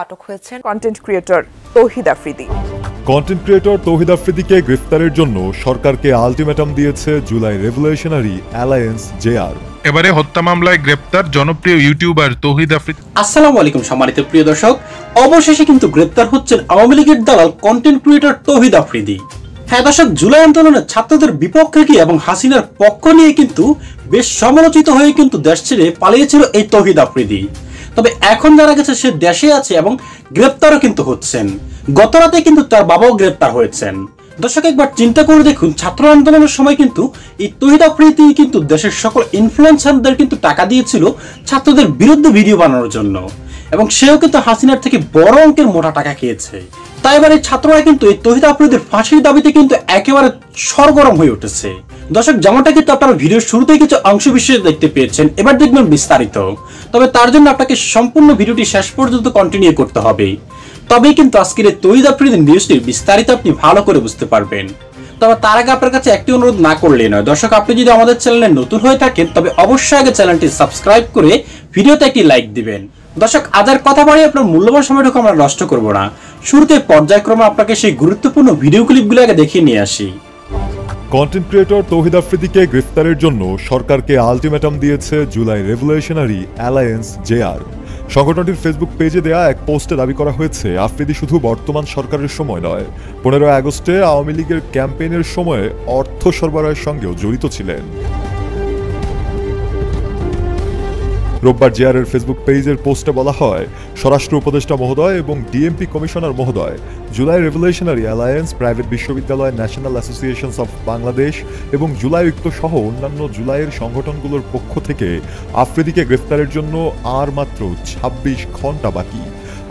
আটক হয়েছেন content creator তৌহিদ Afridi. Content creator তৌহিদ আফ্রিদিকে গ্রেফতারের জন্য সরকারকে আলটিমেটাম দিয়েছে জুলাই রেভলিউশনারি অ্যালায়েন্স জেআর। এবারে হত্যা মামলায় গ্রেপ্তার জনপ্রিয় ইউটিউবার তৌহিদ আফ্রিদি। আসসালামু আলাইকুম সম্মানিত প্রিয় দর্শক, অবশেষে কিন্তু গ্রেপ্তার হচ্ছেন আওয়ামী লীগের দালাল কন্টেন্ট ক্রিয়েটর তৌহিদ আফ্রিদি। হ্যাঁ দর্শক, জুলাই আন্দোলনে ছাত্রদের বিপক্ষে গিয়ে এবং হাসিনার পক্ষ নিয়ে কিন্তু বেশ সমালোচিত হয়ে কিন্তু দেশ ছেড়ে পালিয়েছিল এই তৌহিদ আফ্রিদি। তবে এখন জানা গেছে সে দেশে আছে এবং গ্রেপ্তারও কিন্তু হচ্ছেন। গত রাতে কিন্তু তার বাবাও গ্রেপ্তার হয়েছেন। দর্শক একবার চিন্তা করে দেখুন, ছাত্র আন্দোলনের সময় কিন্তু এই তৌহিদ আফ্রিদি কিন্তু দেশের সকল ইনফ্লুয়েন্সারদের কিন্তু টাকা দিয়েছিল ছাত্রদের বিরুদ্ধে ভিডিও বানানোর জন্য, এবং সেও কিন্তু হাসিনার থেকে বড় অঙ্কের মোটা টাকা খেয়েছে। তাই এবার এই ছাত্ররা কিন্তু এই তৌহিদ আফ্রিদির ফাঁসির দাবিতে কিন্তু একেবারে সরগরম হয়ে উঠেছে। দর্শক, যেমনটা কিন্তু আপনারা ভিডিওর শুরুতেই কিছু অংশ বিশেষ দেখতে পেয়েছেন, এবার দেখবেন বিস্তারিত। তবে তার জন্য আপনাকে সম্পূর্ণ ভিডিওটি শেষ পর্যন্ত কন্টিনিউ করতে হবে, তবেই কিন্তু আজকের এই তৌহিদ আফ্রিদির নিউজটির বিস্তারিত আপনি ভালো করে বুঝতে পারবেন। তবে তার আগে আপনার কাছে একটি অনুরোধ না করলেই নয়। দর্শক, আপনি যদি আমাদের চ্যানেলে নতুন হয়ে থাকেন তবে অবশ্যই আগে চ্যানেলটি সাবস্ক্রাইব করে ভিডিওতে একটি লাইক দিবেন। দর্শক, আজ আর কথা বাড়িয়ে আপনার মূল্যবান সময়টুকু আমরা নষ্ট করব না। শুরুতে পর্যায়ক্রমে আপনাকে সেই গুরুত্বপূর্ণ ভিডিও ক্লিপগুলো আগে দেখিয়ে নিয়ে আসি। কন্টেন্ট ক্রিয়েটর তৌহিদ আফ্রিদিকে গ্রেফতারের জন্য সরকারকে আলটিমেটাম দিয়েছে জুলাই রেভলিউশনারি অ্যালায়েন্স জেআর। সংগঠনটির ফেসবুক পেজে দেয়া এক পোস্টে দাবি করা হয়েছে, আফ্রিদি শুধু বর্তমান সরকারের সময় নয়, 15 আগস্টে আওয়ামী লীগের ক্যাম্পেইনের সময়ে অর্থ সরবরাহের সঙ্গেও জড়িত ছিলেন। রোববার জেআরের ফেসবুক পেজের পোস্টে বলা হয়, স্বরাষ্ট্র উপদেষ্টা মহোদয় এবং ডিএমপি কমিশনার মহোদয়, জুলাই রেভলিউশনারি অ্যালায়েন্স, প্রাইভেট বিশ্ববিদ্যালয়, ন্যাশনাল অ্যাসোসিয়েশনস অফ বাংলাদেশ এবং জুলাই ঐক্য সহ অন্যান্য জুলাইয়ের সংগঠনগুলোর পক্ষ থেকে আফ্রিদিকে গ্রেফতারের জন্য আর মাত্র 26 ঘন্টা বাকি।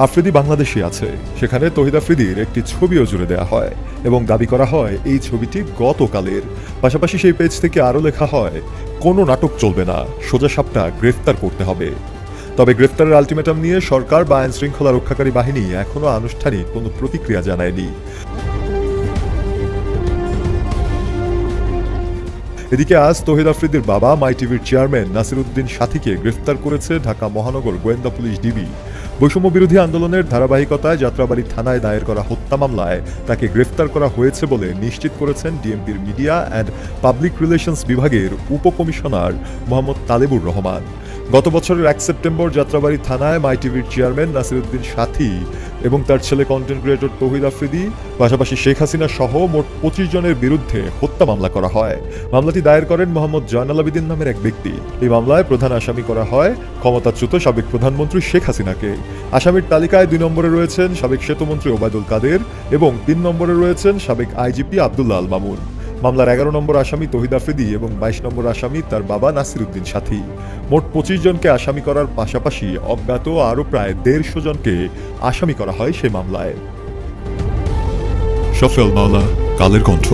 আফ্রিদি বাংলাদেশে আছে, সেখানে তৌহিদ আফ্রিদির একটি ছবিও জুড়ে দেওয়া হয় এবং দাবি করা হয় এই ছবিটি গতকালের। পাশাপাশি সেই পেজ থেকে আরও লেখা হয়, কোনো নাটক চলবে না, সোজা সাপটা গ্রেফতার করতে হবে। তবে গ্রেফতারের আলটিমেটাম নিয়ে সরকার বা আইন শৃঙ্খলা রক্ষাকারী বাহিনী এখনও আনুষ্ঠানিক কোনো প্রতিক্রিয়া জানায়নি। এদিকে আজ তৌহিদ আফ্রিদির বাবা মাই টিভির চেয়ারম্যান নাসির উদ্দিন সাথীকে গ্রেফতার করেছে ঢাকা মহানগর গোয়েন্দা পুলিশ ডিবি। বৈষম্য বিরোধী আন্দোলনের ধারাবাহিকতায় যাত্রাবাড়ি থানায় দায়ের করা হত্যা মামলায় তাকে গ্রেফতার করা হয়েছে বলে নিশ্চিত করেছেন ডিএমপির মিডিয়া অ্যান্ড পাবলিক রিলেশনস বিভাগের উপকমিশনার মোহাম্মদ তালেবুর রহমান। গত বছরের 1 সেপ্টেম্বর যাত্রাবাড়ি থানায় মাই টিভির চেয়ারম্যান নাসির উদ্দিন সাথী এবং তার ছেলে কন্টেন্ট ক্রিয়েটর তৌহিদ আফ্রিদি, পাশাপাশি শেখ হাসিনা সহ মোট 25 জনের বিরুদ্ধে হত্যা মামলা করা হয়। মামলাটি দায়ের করেন মোহাম্মদ জয়নাল আবেদিন নামের এক ব্যক্তি। এই মামলায় প্রধান আসামি করা হয় ক্ষমতাচ্যুত সাবেক প্রধানমন্ত্রী শেখ হাসিনাকে। আসামির তালিকায় 2 নম্বরে রয়েছেন সাবেক সেতুমন্ত্রী ওবায়দুল কাদের এবং 3 নম্বরে রয়েছেন সাবেক আইজিপি আব্দুল্লাহ আল মামুন। মামলার 11 নম্বর আসামি তৌহিদ আফ্রিদি এবং 22 নম্বর আসামি তার বাবা নাসির উদ্দিন সাথী। মোট 25 জনকে আসামি করার পাশাপাশি অজ্ঞাত আরও প্রায় 150 জনকে আসামি করা হয় সেই মামলায়। সফল মাওলা, কালের কণ্ঠ।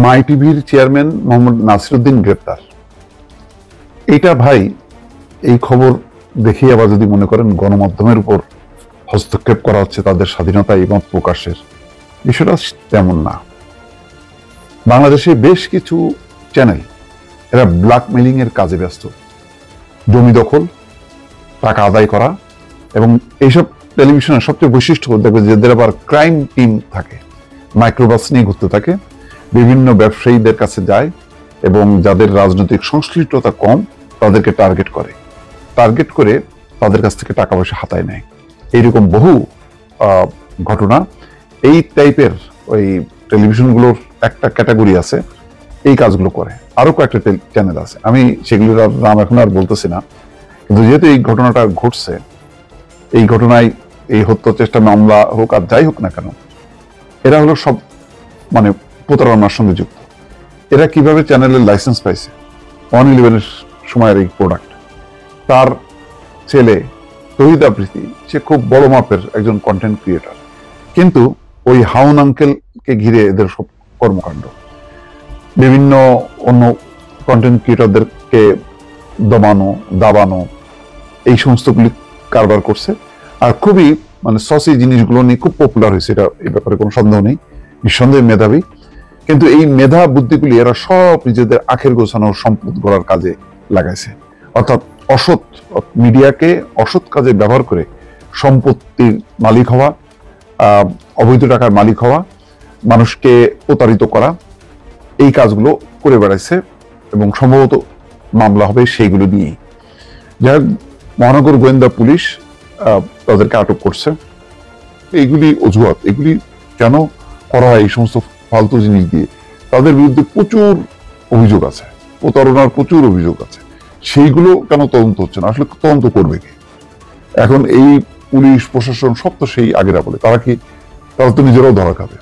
মাই টিভির চেয়ারম্যান মোহাম্মদ নাসির উদ্দিন গ্রেপ্তার, এটা ভাই এই খবর দেখে আবার যদি মনে করেন গণমাধ্যমের উপর হস্তক্ষেপ করা হচ্ছে তাদের স্বাধীনতা এই মত প্রকাশের, বিষয়টা তেমন না। বাংলাদেশে বেশ কিছু চ্যানেল এরা ব্ল্যাকমেইলিং এর কাজে ব্যস্ত, জমি দখল, টাকা আদায় করা, এবং এইসব টেলিভিশনের সবচেয়ে বৈশিষ্ট্য দেখবে যে এদের আবার ক্রাইম টিম থাকে, মাইক্রোবাস নিয়ে ঘুরতে থাকে, বিভিন্ন ব্যবসায়ীদের কাছে যায় এবং যাদের রাজনৈতিক সংশ্লিষ্টতা কম তাদেরকে টার্গেট করে তাদের কাছ থেকে টাকা পয়সা হাতায় নেয়। এইরকম বহু ঘটনা এই টাইপের ওই টেলিভিশনগুলোর একটা ক্যাটাগরি আছে, এই কাজগুলো করে। আরো কয়েকটা চ্যানেল আছে, আমি সেগুলোর নাম এখন আর বলতেছি না, কিন্তু যেহেতু এই ঘটনাটা ঘটছে, এই ঘটনায় এই হত্যা চেষ্টা মামলা হোক আর যাই হোক না কেন, এরা হলো সব মানে প্রতারণার সঙ্গে যুক্ত। এরা কিভাবে চ্যানেলের লাইসেন্স পাইছে, 111-এর সময়ের এই প্রোডাক্ট। তার ছেলে তৌহিদ আফ্রিদি সে খুব বড় মাপের একজন কন্টেন্ট ক্রিয়েটর, কিন্তু ওই হাউন আঙ্কেলকে ঘিরে এদের সব কর্মকাণ্ড, বিভিন্ন অন্য কন্টেন্ট ক্রিয়েটরদেরকে দমানো দাবানো, এই সমস্তগুলি কারবার করছে। আর খুবই মানে সসি জিনিসগুলো নিয়ে খুব পপুলার হয়েছে, এটা এই ব্যাপারে কোনো সন্দেহ নেই, নিঃসন্দেহে মেধাবী। কিন্তু এই মেধা বুদ্ধিগুলি এরা সব নিজেদের আখের গোছানোর সম্পদ গড়ার কাজে লাগাইছে। অর্থাৎ অসৎ মিডিয়াকে অসৎ কাজে ব্যবহার করে সম্পত্তির মালিক হওয়া, অবৈধ টাকার মালিক হওয়া, মানুষকে প্রতারিত করা, এই কাজগুলো করে বেড়াইছে এবং সম্ভবত মামলা হবে সেইগুলো নিয়েই। যাই মহানগর গোয়েন্দা পুলিশ তাদেরকে আটক করছে। এইগুলি অজুহাত, এগুলি কেন করা হয় এই সমস্ত ফালতু জিনিস দিয়ে? তাদের বিরুদ্ধে প্রচুর অভিযোগ আছে, প্রতারণার প্রচুর অভিযোগ আছে, সেইগুলো কেন তদন্ত হচ্ছে না? আসলে তদন্ত করবে কি? এখন এই পুলিশ প্রশাসন সব তো সেই আগেরা বলে, তারা তো নিজেরাও ধরা খাবে।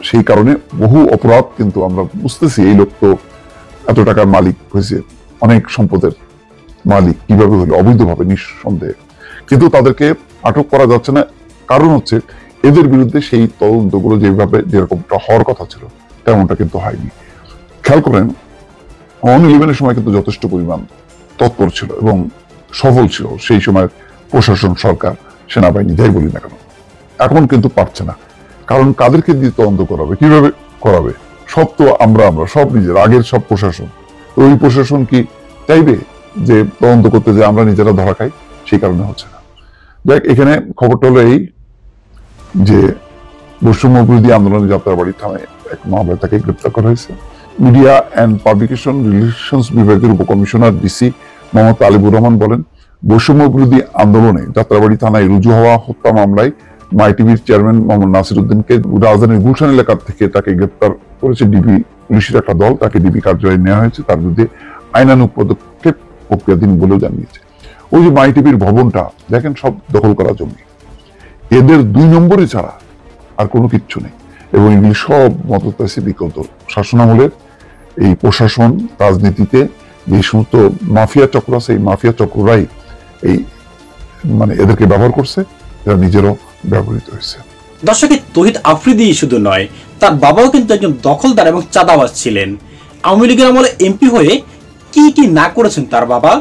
সেই কারণে বহু অপরাধ কিন্তু আমরা বুঝতেছি, এই লোক তো এত টাকার মালিক হয়েছে, অনেক সম্পদের মালিক কিভাবে হলো? অবৈধভাবে, নিঃসন্দেহে। কিন্তু তাদেরকে আটক করা যাচ্ছে না, কারণ হচ্ছে এদের বিরুদ্ধে সেই তদন্তগুলো যেরকমটা হওয়ার কথা ছিল তেমনটা কিন্তু হয়নি। খেয়াল করেন, 11 সময় কিন্তু যথেষ্ট পরিমাণ তৎপর ছিল এবং সফল ছিল সেই সময়ের প্রশাসন, সরকার, সেনাবাহিনী, যাই বলি না কেন। এখন কিন্তু পারছে না, কারণ কাদেরকে দিয়ে তদন্ত করাবে, কিভাবে করাবে? সব তো আমরা সব নিজের আগের সব প্রশাসন। তো ওই প্রশাসন কি চাইবে যে তদন্ত করতে যে আমরা নিজেরা ধরা খাই? সেই কারণে হচ্ছে না। দেখ, এখানে খবরটা হলো এই যে বৈষম্য বিরোধী আন্দোলনে যাত্রাবাড়ি থানায় এক মামলায় তাকে গ্রেপ্তার করা হয়েছে। মিডিয়া অ্যান্ড পাবলিকেশন রিলেশনস বিভাগের উপকমিশনার ডিসি মোহাম্মদ আলিবুর রহমান বলেন, বৈষম্য বিরোধী আন্দোলনে যাত্রাবাড়ি থানায় রুজু হওয়া হত্যা মামলায় মাই টিভির চেয়ারম্যান মোহাম্মদ নাসির উদ্দিনকে রাজধানীর গুলশান এলাকা থেকে তাকে গ্রেপ্তার করেছে ডিবি পুলিশের একটা দল। তাকে ডিবি কার্যালয়ে নেওয়া হয়েছে, তার বিরুদ্ধে আইনানুগ পদক্ষেপ প্রক্রিয়াধীন বলেও জানিয়েছে। ওই যে মাই টিভির ভবনটা দেখেন, সব দখল করা জমি, এদের 2 নম্বরে ছাড়া আর কোনো কিচ্ছু নেই। এবং এগুলি সব মদত পাইছে বিগত শাসনামলের এই প্রশাসন, রাজনীতিতে যে সমস্ত মাফিয়া চক্র আছে, এই মাফিয়া চক্ররাই এদেরকে ব্যবহার করছে, এরা নিজেরও ব্যবহৃত হয়েছে। দর্শক, তৌহিদ আফ্রিদি শুধু নয়, তার বাবাও কিন্তু একজন দখলদার এবং চাঁদাবাজ ছিলেন। আওয়ামী লীগের আমলে এমপি হয়ে কি কি না করেছেন তার বাবা।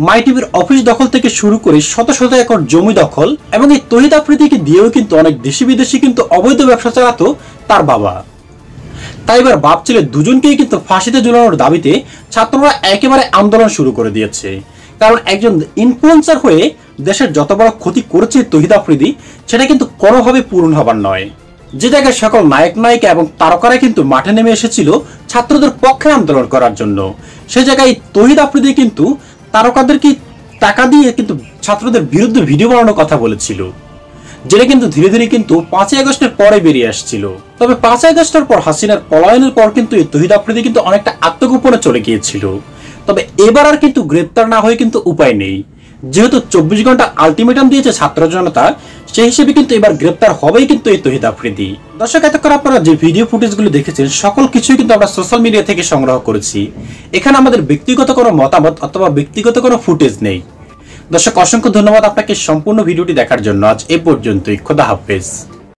মাই টিভির অফিস দখল থেকে শুরু করে শত শত একর জমি দখল, এবং এই তৌহিদ আফ্রিদিকে দিয়েও কিন্তু অনেক দেশি বিদেশি কিন্তু অবৈধ ব্যবসা চালাতো তার বাবা। তাই এবার বাপ ছেলে দুজনকেই কিন্তু ফাঁসিতে ঝুলানোর দাবিতে ছাত্ররা একেবারে আন্দোলন শুরু করে দিয়েছে। কারণ একজন ইনফ্লুয়েন্সার হয়ে দেশের যত বড় ক্ষতি করেছে তৌহিদ আফ্রিদি, সেটা কিন্তু কোনোভাবে পূরণ হবার নয়। যে জায়গায় সকল নায়ক নায়িকা এবং তারকারা কিন্তু মাঠে নেমে এসেছিল ছাত্রদের পক্ষে আন্দোলন করার জন্য, সে জায়গায় তৌহিদ আফ্রিদি কিন্তু তারকাদেরকে টাকা দিয়ে কিন্তু ছাত্রদের বিরুদ্ধে ভিডিও বানানোর কথা বলেছিল, যেটা কিন্তু ধীরে ধীরে কিন্তু 5ই আগস্টের পরে বেরিয়ে আসছিল। তবে 5ই আগস্টের পর হাসিনার পলায়নের পর কিন্তু এই তৌহিদ আফ্রিদি কিন্তু অনেকটা আত্মগোপনে চলে গিয়েছিল। তবে এবার আর কিন্তু গ্রেপ্তার না হয়ে কিন্তু উপায় নেই, যেহেতু 24 ঘন্টা আলটিমেটাম দিয়েছে ছাত্র জনতা, সেই হিসেবে কিন্তু এবার গ্রেপ্তার হবেই কিন্তু এই তৌহিদ আফ্রিদি। দর্শক, এতক্ষণ আপনারা যে ভিডিও ফুটেজগুলো দেখেছেন সকল কিছুই কিন্তু আমরা সোশ্যাল মিডিয়া থেকে সংগ্রহ করেছি। এখানে আমাদের ব্যক্তিগত কোনো মতামত অথবা ব্যক্তিগত কোনো ফুটেজ নেই। দর্শক, অসংখ্য ধন্যবাদ আপনাকে সম্পূর্ণ ভিডিওটি দেখার জন্য। আজ এ পর্যন্তই। খোদা হাফেজ।